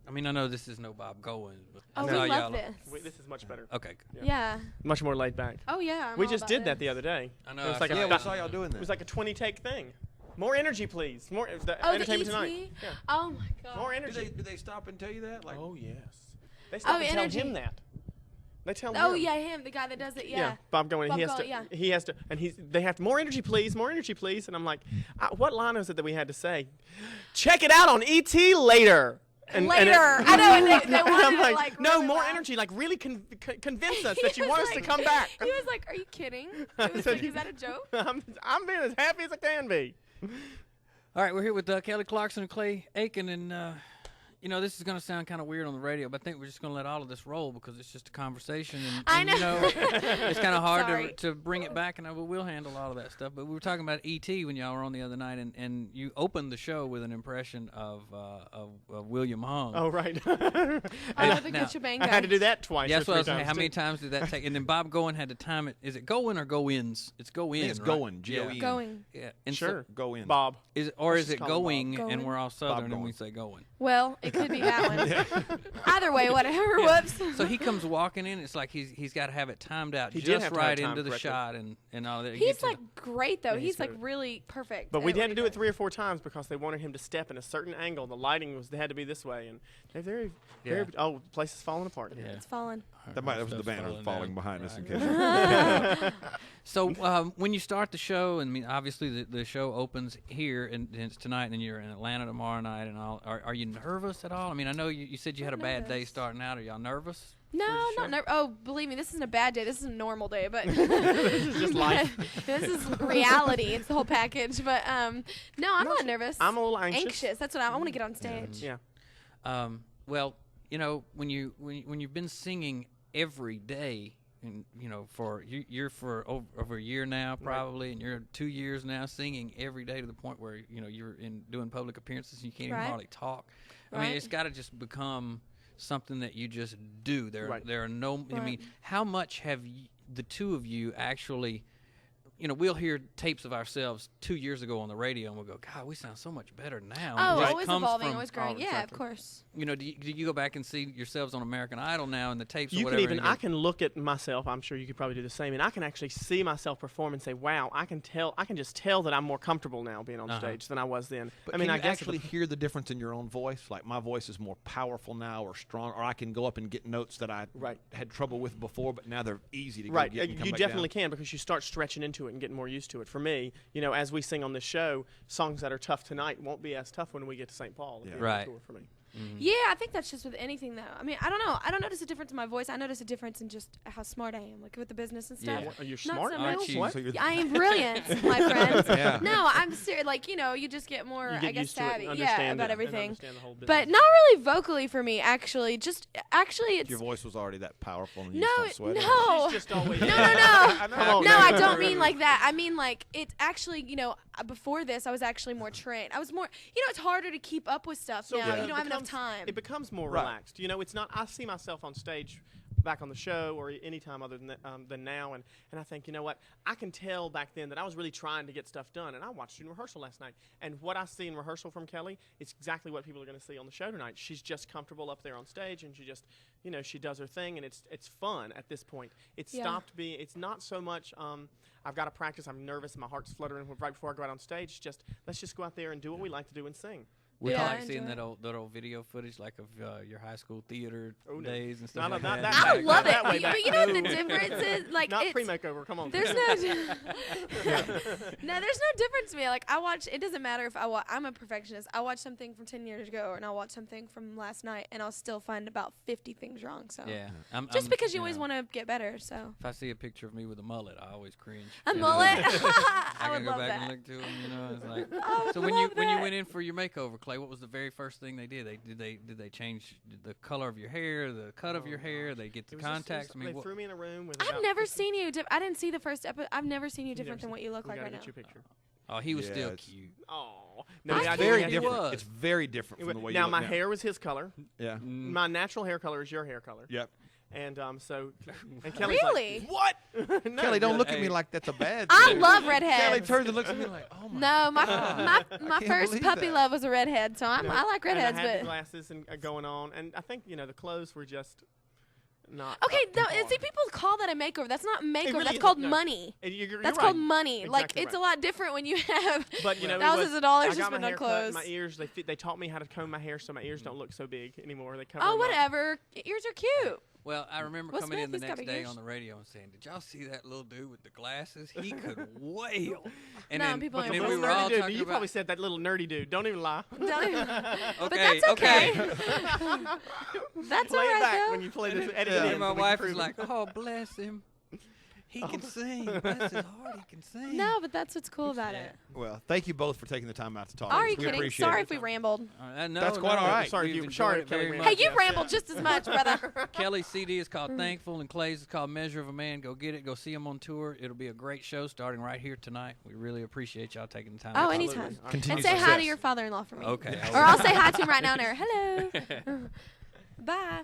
I mean, I know this is no Bob Goins, but Oh, I we know love y'all. this. This is much better. Okay, good. Yeah. Much more laid back. Oh, yeah. I'm We all just about did that this. the other day. I know. It was I like saw a y'all. we saw y'all doing It that. was like a 20-take thing. More energy, please. More the Oh, the entertainment ET? tonight. Yeah. Oh, my God. More Do energy. they stop and tell you that? Like, Oh yes. They stop and energy. tell him that. They tell Oh, him. yeah, him, the guy that does it, yeah. Bob going. Bob He has Goin, to. yeah. He has to. And they have more energy, please. More energy, please. And I'm like, what line was it that we had to say? Check it out on ET later. And Later. it- I know, and they and wanted I'm it, like, like, no, really more loud. energy. Like, really convince us He that you was want us to like- come back. He was like, are you kidding? I He was said, like, is that a joke? I'm being as happy as I can be. All right, we're here with Kelly Clarkson and Clay Aiken, and you know, this is going to sound kind of weird on the radio, but I think we're just going to let all of this roll because it's just a conversation. And, I and, know. you know, it's kind of hard Sorry. to bring it back, and we'll handle all of that stuff. But we were talking about E.T. when y'all were on the other night, and you opened the show with an impression of William Hung. Oh, right. Oh, the now- good shebang I guy. had to do that twice. Yeah, or that's what I was three saying. times, How too. many times did that take? And then Bob Goin had to time it. Is it go in or go ins? It's go in. it's right? going, G-O-E-N. Going. Yeah. And so- Sure. Go in. Bob. is it, or Let's is just it call him going, and Going. we're all Southern and we Going. say going? Well, it could be that one. Either way, whatever. Whoops. So he comes walking in. It's like he's got to have it timed out He did just have to have right it timed into the correctly. shot and all that. It He's gets you like great though. Yeah, he's he's like good. really perfect. But we at had what to he do it does. 3 or 4 times because they wanted him to step in a certain angle. The lighting had to be this way, and they're very. Yeah. Oh, the place is falling apart. Yeah. It's fallen. That was the Stuff's banner falling down. behind us in Right. case. So when you start the show, and I mean, obviously the show opens here and it's tonight, and you're in Atlanta tomorrow night, and all. Are you nervous at all? I mean, I know you said you had a bad day nervous. starting out. Are y'all nervous? No, For not nervous. Oh, believe me, this isn't a bad day. This is a normal day, but This is just life. this is reality. It's the whole package. But no, I'm not nervous. I'm a little anxious. That's what I want to get on stage. Yeah. Well, you know, when you've been singing every day, and you know, you're for over a year now probably, and you're 2 years now singing every day to the point where you know you're doing public appearances and you can't even Right. hardly talk. I mean, Right. it's got to just become something that you just do. There are no. I Right. mean, how much have the two of you actually? You know, we'll hear tapes of ourselves 2 years ago on the radio, and we'll go, God, we sound so much better now. Oh, And it just always comes evolving, from- always growing. Oh, Yeah, exactly. of course. You know, do you go back and see yourselves on American Idol now and the tapes or You whatever? can even. and you I can look at myself. I'm sure you could probably do the same, and I can actually see myself perform and say, "Wow, I can tell. I can just tell that I'm more comfortable now being on stage than I was then." But I mean, can I you guess actually hear the difference in your own voice? Like my voice is more powerful now, or strong, or I can go up and get notes that I Right. had trouble with before, but now they're easy to right. go get and come You back definitely down. can because you start stretching into it and getting more used to it. For me, you know, as we sing on this show, songs that are tough tonight won't be as tough when we get to St. Paul. at the Yeah. end of the Right. tour for me. Yeah, I think that's just with anything though. I mean, I don't know. I don't notice a difference in my voice. I notice a difference in just how smart I am, like with the business and stuff. Yeah. Are you Not smart? so Aren't much. you? What? So you're I am brilliant, my friends. Yeah. No, I'm serious. Like, you know, you just get more, You get I guess, used to it and savvy. understand Yeah, it about and everything. understand the whole But business. not really vocally for me, actually. Actually, it's Your voice was already that powerful, and you no, just don't sweat it. no. She's just always. No, no, no. Come on, No, man. I don't mean like that. I mean like it's actually, you know, before this I was actually more trained. I was more, you know, it's harder to keep up with stuff now. yeah, You it don't have enough becomes- time. It becomes more Right. relaxed. You know, it's not. I see myself on stage, back on the show or any time other than now, and I think, you know what, I can tell back then that I was really trying to get stuff done, and I watched you in rehearsal last night, and what I see in rehearsal from Kelly, it's exactly what people are going to see on the show tonight. She's just comfortable up there on stage, and she just, you know, she does her thing, and it's fun at this point. It's Yeah. stopped being. It's not so much. I've got to practice. I'm nervous. My heart's fluttering right before I go out on stage. It's just let's just go out there and do what we like to do and sing. We Yeah, I like seeing enjoy that old video footage, like of your high school theater Oh, no. days and stuff Not like that- that. that I back- love that it. way back. But you know what the difference is? Like Not it's, pre-makeover. Come on. there's no No, there's no difference to me. Like I watch, it doesn't matter if I'm a perfectionist. I watch something from 10 years ago and I'll watch something from last night and I'll still find about 50 things wrong. So Yeah, just because you always know, want to get better. So If I see a picture of me with a mullet, I always cringe. a You know? mullet, I I gotta would go love back that. and look to them. You know, it's like. I would So when you love that. went in for your makeover, Clay, what was the very first thing they did? Did they change the color of your hair, the cut of your hair? They get the It was just- contacts. I mean, they what, threw me in a room with. I've about never 50 seen you. I didn't see the first episode. I've never seen you You've different never than what you look we like gotta right now. get your picture. oh, he was Yeah, still it's- cute. Oh, I yeah, can't- Very He different. was. It's very different from the way you now look my now. hair was his color. Yeah. Mm. My natural hair color is your hair color. Yep. And so, and Kelly's Really? like, what? No, Kelly, don't look at Hey. me like that's a bad I thing. love Kelly redheads. turns and looks at me like, oh my. No, my can't first believe puppy that. love was a redhead, so I like redheads. And I had the But glasses and going on, and I think the clothes were just not. okay, up to no, par. see, people call that a makeover. That's not makeover. really That's isn't, called no. money. And you're That's right. called money. Like Exactly it's right. a lot different when you have But thousands of dollars I just got my spent on hair cut, clothes. my ears, they taught me how to comb my hair so my ears don't look so big anymore. They cover Oh, them up. whatever. Ears are cute. Well, I remember Wes coming in the Smith, he's got next big day ears. on the radio and saying, "Did y'all see that little dude with the glasses? He could wail." And No, then, people and ain't then we Little were nerdy all dude. talking You about. probably said that little nerdy dude. Don't even lie. Don't even- Okay, But that's okay. That's all Play it right back though. when you play this. Edit Yeah. it in And my so we can wife prove is it. like, "Oh, bless him. He can sing. Bless his heart, he can sing." No, but that's what's cool about it. Well, thank you both for taking the time out to talk. Are you we kidding? appreciate Sorry it. if we rambled. No, That's quite all right. Sorry if You've you- enjoyed sorry it if Kelly very rambled. Hey, much. you rambled just as much, brother. Kelly's CD is called Thankful, and Clay's is called Measure of a Man. Go get it. Go see him on tour. It'll be a great show starting right here tonight. We really appreciate y'all taking the time. Oh, to anytime. talk to us. Continue And say hi success. to your father-in-law for me. Okay. Or I'll say hi to him right now. Hello. Bye.